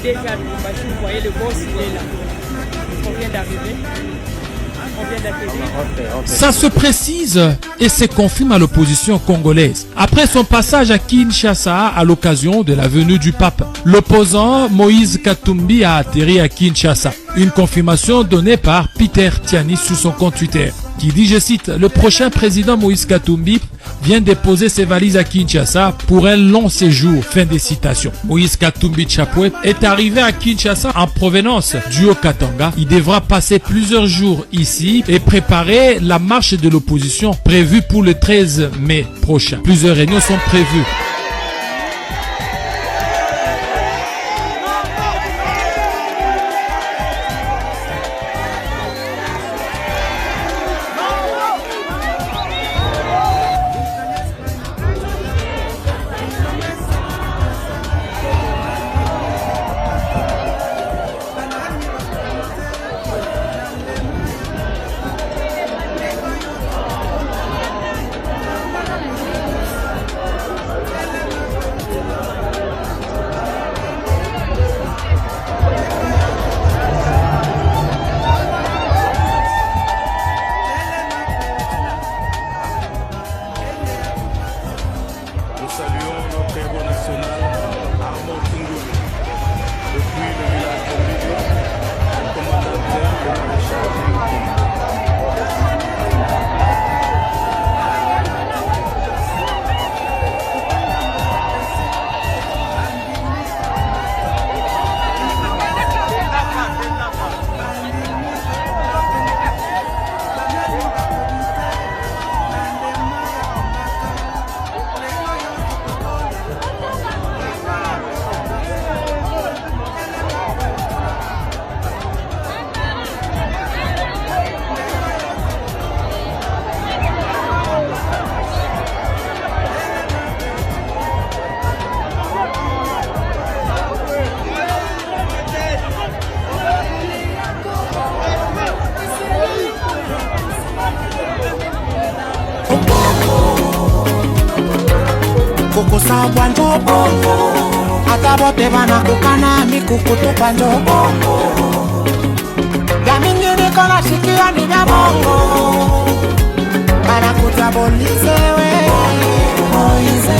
déjà à Lubumbashi, vous voyez le boss, il est là. On vient d'arriver. Ça se précise et se confirme à l'opposition congolaise. Après son passage à Kinshasa à l'occasion de la venue du pape, l'opposant Moïse Katumbi a atterri à Kinshasa. Une confirmation donnée par Peter Tiani sur son compte Twitter, qui dit, je cite, le prochain président Moïse Katumbi vient déposer ses valises à Kinshasa pour un long séjour. Fin des citations. Moïse Katumbi Chapwe est arrivé à Kinshasa en provenance du Haut-Katanga. Il devra passer plusieurs jours ici et préparer la marche de l'opposition prévue pour le 13 mai prochain. Plusieurs réunions sont prévues. Kusabwa njobo atabote bana kukana mikukutu kwa njobo ya mingi niko na shikia ni vya bongo bana kutabolize we Moize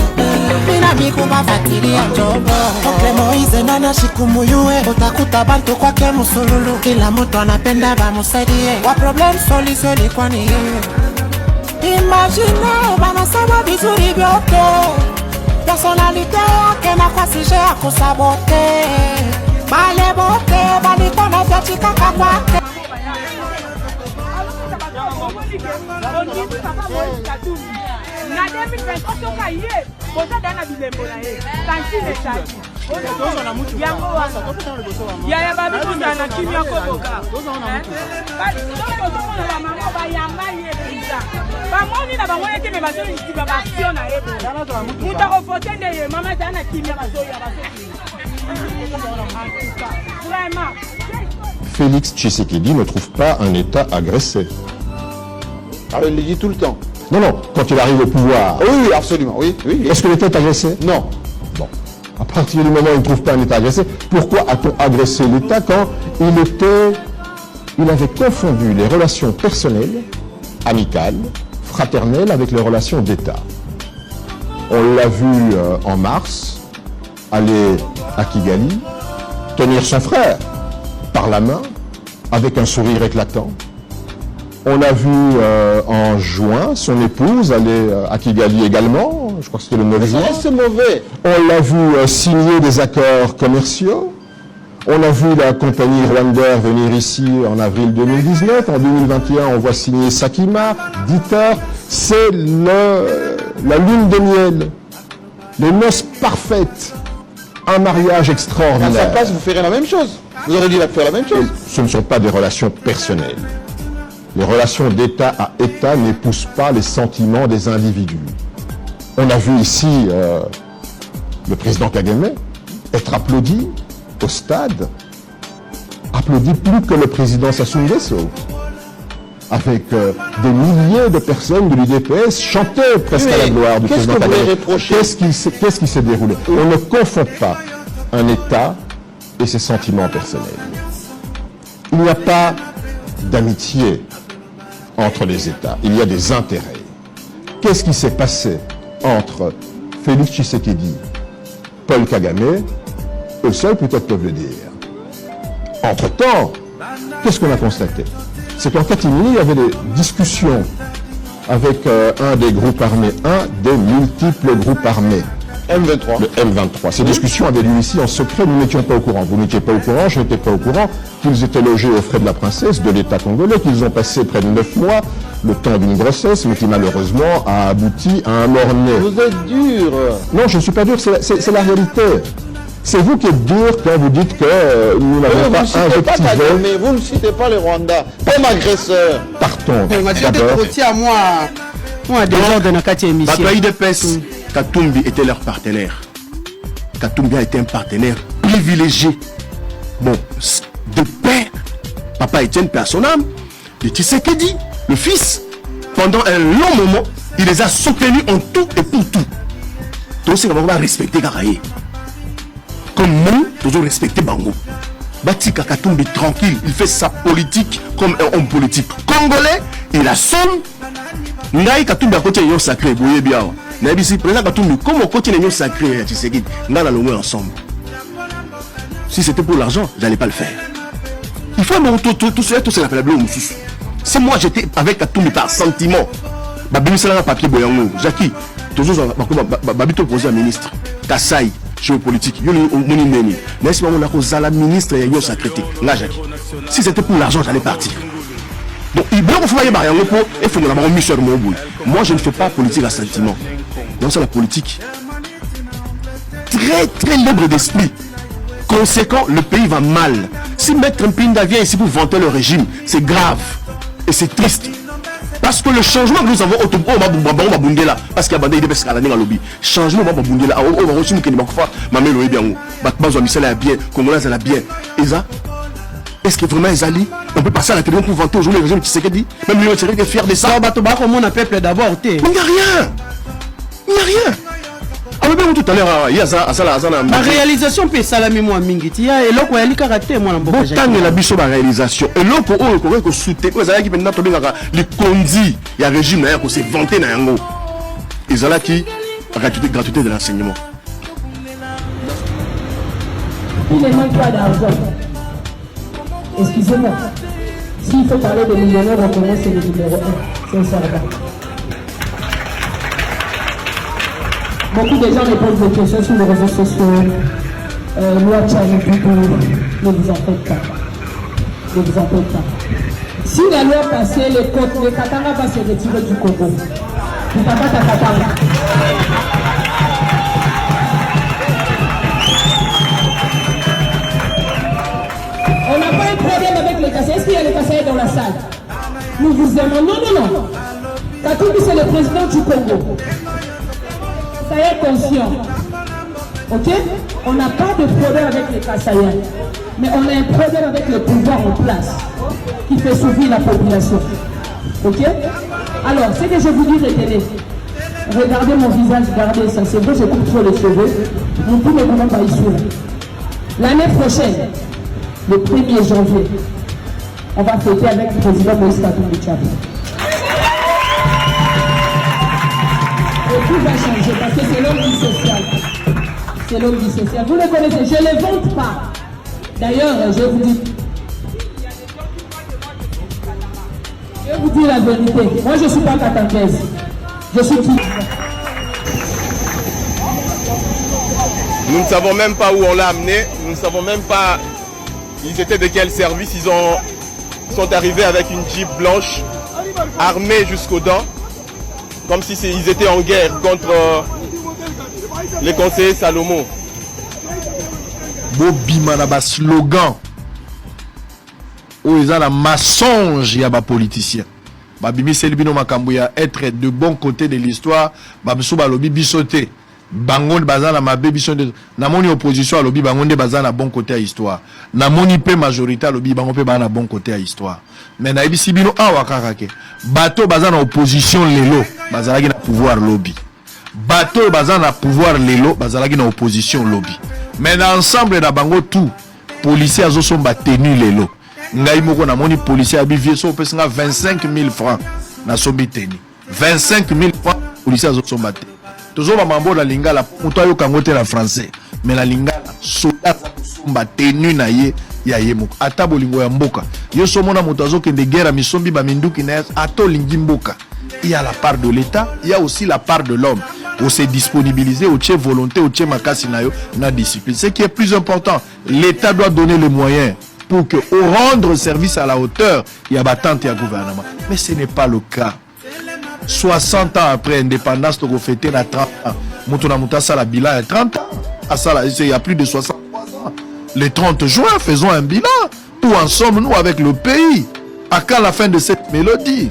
mina miku mafatiria njobo Okle Moize nana shikumuyue utakuta bantu kwake musululu kila mtu anapenda bamusaidie wa problem solution kwa ni imagine bana saba vizuri vyote personnalité yake na kwa sije ya kusabote bale bote balikona vya chikaka kwake na 2023 toka ye boza dana bilembo na ye tantine chaki ya babi kuzana kimia koboka bamoni na bango yete me bazo ntiba basio na yebo muta ko fotende ye mama tana kimia bazo ya bazo vraiment Félix Tshisekedi ne trouve pas un État agressé. Ah, il le dit tout le temps. Non, non, quand il arrive au pouvoir. Oui, oui, absolument, oui. oui. Est-ce que l'État est agressé? Non. Bon. À partir du moment où il ne trouve pas un État agressé, pourquoi a-t-on agressé l'État quand il avait confondu les relations personnelles, amicales, fraternelles avec les relations d'État? On l'a vu en mars, aller à Kigali, tenir son frère par la main, avec un sourire éclatant. On a vu en juin son épouse aller à Kigali également, je crois que c'était le 9 juin. C'est mauvais. On l'a vu signer des accords commerciaux. On a vu la compagnie Rwandair venir ici en avril 2019. En 2021, on voit signer Sakima, Dieter. C'est la lune de miel, les noces parfaites, un mariage extraordinaire. À sa place, vous ferez la même chose. Vous aurez dû faire la même chose. Ce ne sont pas des relations personnelles. Les relations d'État à État n'épousent pas les sentiments des individus. On a vu ici le président Kagame être applaudi au stade, applaudi plus que le président Sassou Nguesso, avec des milliers de personnes de l'UDPS chantaient presque à la gloire du président Kagame. Qu'est-ce qui s'est déroulé? On ne confond pas un État et ses sentiments personnels. Il n'y a pas d'amitié entre les États, il y a des intérêts. Qu'est-ce qui s'est passé entre Félix Tshisekedi, Paul Kagame? Eux seuls peut-être peuvent le dire. Entre-temps, qu'est-ce qu'on a constaté? C'est qu'en catimini, il y avait des discussions avec un des groupes armés, un des multiples groupes armés. M23. Le M23. Ces discussions avaient lieu ici en secret, nous n'étions pas au courant. Vous n'étiez pas au courant, je n'étais pas au courant qu'ils étaient logés aux frais de la princesse de l'État congolais, qu'ils ont passé près de 9 mois, le temps d'une grossesse, mais qui malheureusement a abouti à un mort-né. Vous êtes dur. Non, je ne suis pas dur, c'est la réalité. C'est vous qui êtes dur quand vous dites que nous n'avons pas invectivé. Mais vous ne citez pas les Rwandais comme agresseurs. Partons. Moi, déjà, dans la émission. Bataille de PES, Katumbi était leur partenaire. Katumbi a été un partenaire privilégié. Bon, de père, papa Etienne, père son âme, de Tshisekedi, le fils, pendant un long moment, il les a soutenus en tout et pour tout. Donc, c'est qu'on va respecter Garaye. Comme nous, nous devons respecter Bango. Batika Katumbi tranquille, il fait sa politique comme un homme politique congolais, il assume. Ngai Katumbi a côté yon sacré, boye bien. Nabisi président Katumbi, comme au côté yon sacré, tu sais qui, n'a la longueur ensemble. Si c'était pour l'argent, j'allais pas le faire. Il faut tout cela, tout cela fait la blague. Si moi j'étais avec Katumbi par sentiment, Babimi c'est un papier boyango, Jackie, toujours Babito posé un ministre, Kassai. Géopolitique, mais si on a la ministre et sacré, si c'était pour l'argent, j'allais partir. Donc, il faut moi, je ne fais pas politique à sentiment. Non, c'est la politique. Très, très libre d'esprit. Conséquent, le pays va mal. Si Maître Mpinda vient ici pour vanter le régime, c'est grave. Et c'est triste. Parce que le changement que nous avons au Mabundela, parce qu'il y a bandé des à la lobby, changement au Mabundela, au Marochim qui n'est pas fait, Mamelo est bien, Batman Michel est bien, Congolais est bien. Et ça, est-ce que vraiment ils allaient? On peut passer à la télévision pour vanter aujourd'hui le régime qui s'est dit, même lui, on est fier de ça. Comment on a peuple d'abord? Mais il n'y a rien. Il n'y a rien. Alors, bien tout à l'heure, il y a ça. La réalisation peut salami moi mingiti ya et l'autre il y a caractère moi bon tant la biso la réalisation et l'autre oh ko soutenir ko zala ki pendant to bengaka les condi ya régime na ko se vanter na yango ezala ki gratuité de l'enseignement. Il ne manque pas d'argent. Excusez-moi. S'il faut parler de millionnaires, on commence le numéro 1. C'est ça là-bas. Beaucoup de gens me posent des questions sur les réseaux sociaux. Loi Tchani Boubou, ne vous en faites pas. Ne vous en faites pas. Si la loi passait, les Katanga va se retirer du Congo. Vous n'avez pas ta Katanga. On n'a pas un problème avec les Kassais. Est-ce qu'il y a les Kassais dans la salle? Nous vous aimons. Non. Katumbi, c'est le président du Congo. Soyez conscients. Ok? On n'a pas de problème avec les Kassaïens. Mais on a un problème avec le pouvoir en place qui fait souffrir la population. Ok? Alors, ce que je vous dis, retenez. Regardez mon visage, regardez ça. C'est vrai, je coupe trop les cheveux. Mon coup ne comment pas ici. L'année prochaine, le 1er janvier, on va fêter avec le président Moïse Katumbi Tchapou. Et tout va changer parce que c'est l'homme du social. C'est l'homme du social. Vous le connaissez, je ne les vante pas. D'ailleurs, je vous dis la vérité. Moi, je ne suis pas catangaise. Je suis qui? Nous ne savons même pas où on l'a amené. Nous ne savons même pas ils étaient de quel service. Ils sont arrivés avec une Jeep blanche, armés jusqu'aux dents, comme si ils étaient en guerre contre les conseillers Salomon. Bobima na ba slogan où ils ont la mensonge ya ba politicien. Babimi Selbino makambo ya être de bon côté de l'histoire, babso ba lobi bisoté. Bangonde bazana mabe biso de na moni opposition à lobi bangonde bazana bon côté à histoire. Na moni pe majorité à lobi bango pe bana bon côté à histoire. Mais na ebisi bino awa kakake. Bato bazana opposition lelo, bazalaki na pouvoir lobby. Bato bazana pouvoir lelo, bazalaki na opposition lobby. Mais dans l'ensemble da bango tout policier azosomba tenu lelo ngai moko na moni policier abivie so pesinga 25 000 francs na sombi tenu 25 000 francs policier azosomba te tozoba mambo na lingala muto ayoka ngo te na français mais na lingala soda somba tenu na ye ya ye moko ata bolingo ya mboka yo somona muto azokende guerre misombi ba minduki na ato lingi mboka. Il y a la part de l'État, il y a aussi la part de l'homme. On s'est disponibilisé, au tché volonté, au tché makasinayo, na discipline. Ce qui est plus important, l'État doit donner les moyens pour que, au rendre service à la hauteur, il y a battante et un gouvernement. Mais ce n'est pas le cas. 60 ans après l'indépendance, on a fêté la 30 ans. Moutona Moutassa la bilan à 30 ans. Il y a plus de 63 ans. Le 30 juin, faisons un bilan. Où en sommes-nous avec le pays? À quand la fin de cette mélodie?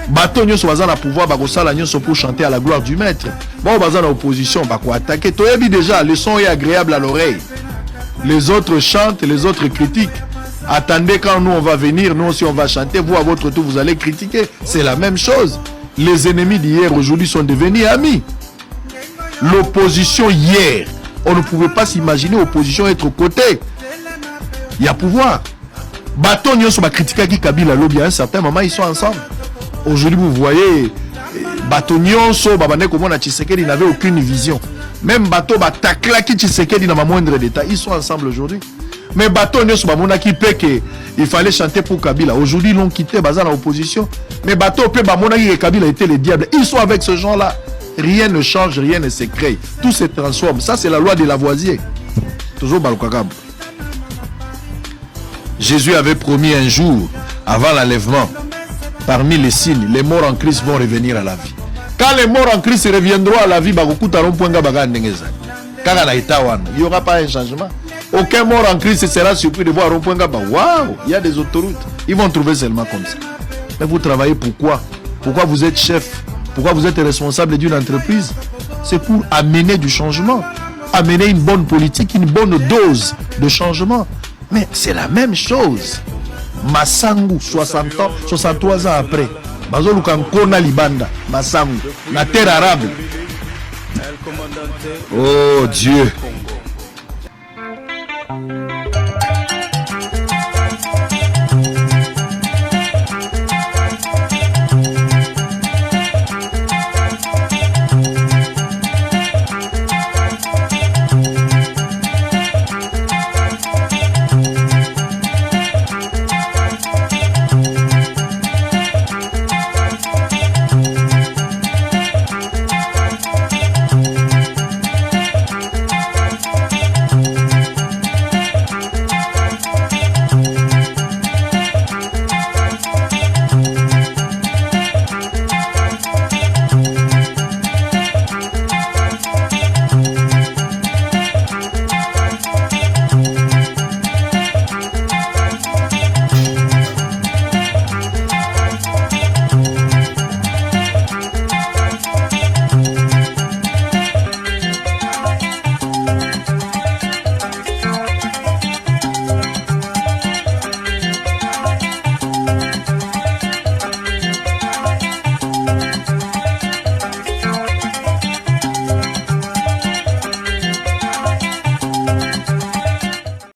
Bato nyonso baza na pouvoir bakosala nyonso pour chanter à la gloire du maître. Bon baza na opposition bako attaquer. Toyebi déjà le son est agréable à l'oreille. Les autres chantent, les autres critiquent. Attendez quand nous on va venir, nous aussi on va chanter, vous à votre tour vous allez critiquer. C'est la même chose. Les ennemis d'hier aujourd'hui sont devenus amis. L'opposition hier, on ne pouvait pas s'imaginer l'opposition être aux côtés. Il y a pouvoir. Bato nyonso ba critiquer qui Kabila lobby à un certain moment ils sont ensemble. Aujourd'hui, vous voyez, bateau nyonso, babane komona Tshisekedi n'avait aucune vision. Même bateau batakla qui Tshisekedi n'a pas moindre d'état, ils sont ensemble aujourd'hui. Mais bateau nyonso babona qui peut que il fallait chanter pour Kabila. Aujourd'hui, ils l'ont quitté, bazar en opposition. Mais bateau peut babona qui Kabila était le diable. Ils sont avec ce genre-là. Rien ne change, rien ne se crée. Tout se transforme. Ça, c'est la loi de Lavoisier. Toujours Balkagab. Jésus avait promis un jour, avant l'enlèvement, parmi les signes, les morts en Christ vont revenir à la vie. Quand les morts en Christ reviendront à la vie, il n'y aura pas un changement. Aucun mort en Christ sera surpris de voir waouh, il y a des autoroutes. Ils vont trouver seulement comme ça. Mais vous travaillez pourquoi? Pourquoi vous êtes chef? Pourquoi vous êtes responsable d'une entreprise? C'est pour amener du changement, amener une bonne politique, une bonne dose de changement. Mais c'est la même chose. Masangu, 60 ans, 63 ans après. Bazoluka Nkona Libanda, Masangu, la terre arabe. Oh Dieu.